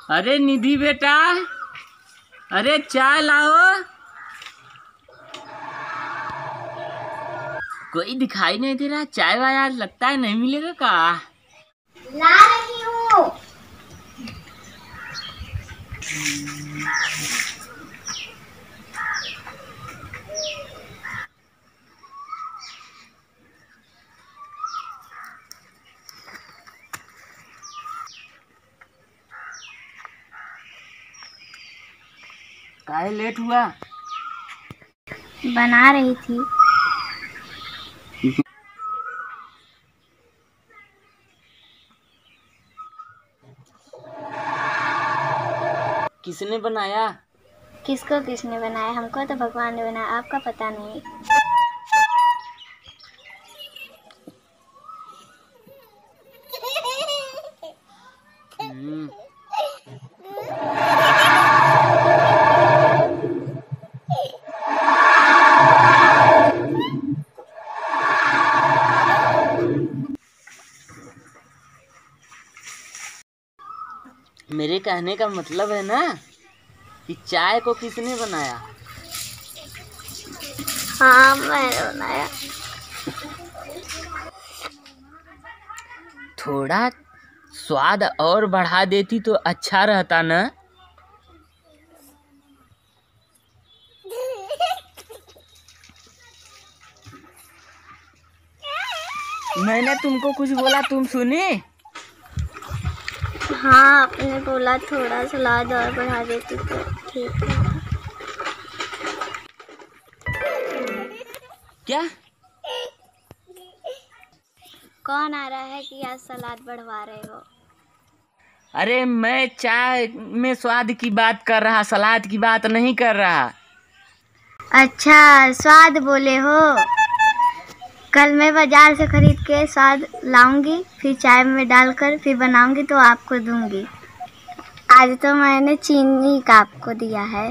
अरे निधि बेटा, अरे चाय लाओ। कोई दिखाई नहीं दे रहा। चाय वाय आज लगता है नहीं मिलेगा का। ला रही हूँ। काहे लेट हुआ? बना रही थी। किसने बनाया? किसको किसने बनाया? हमको तो भगवान ने बनाया, आपका पता नहीं। मेरे कहने का मतलब है ना कि चाय को किसने बनाया? हाँ, मैंने बनाया। थोड़ा स्वाद और बढ़ा देती तो अच्छा रहता ना। मैंने तुमको कुछ बोला, तुम सुनी? हाँ, आपने बोला थोड़ा सलाद और बढ़ा देती तो ठीक है। क्या? कौन आ रहा है कि आज सलाद बढ़वा रहे हो? अरे मैं चाय में स्वाद की बात कर रहा, सलाद की बात नहीं कर रहा। अच्छा, स्वाद बोले हो। कल मैं बाजार से खरीद के स्वाद लाऊंगी, फिर चाय में डालकर फिर बनाऊंगी तो आपको दूंगी। आज तो मैंने चीनी का आपको दिया है।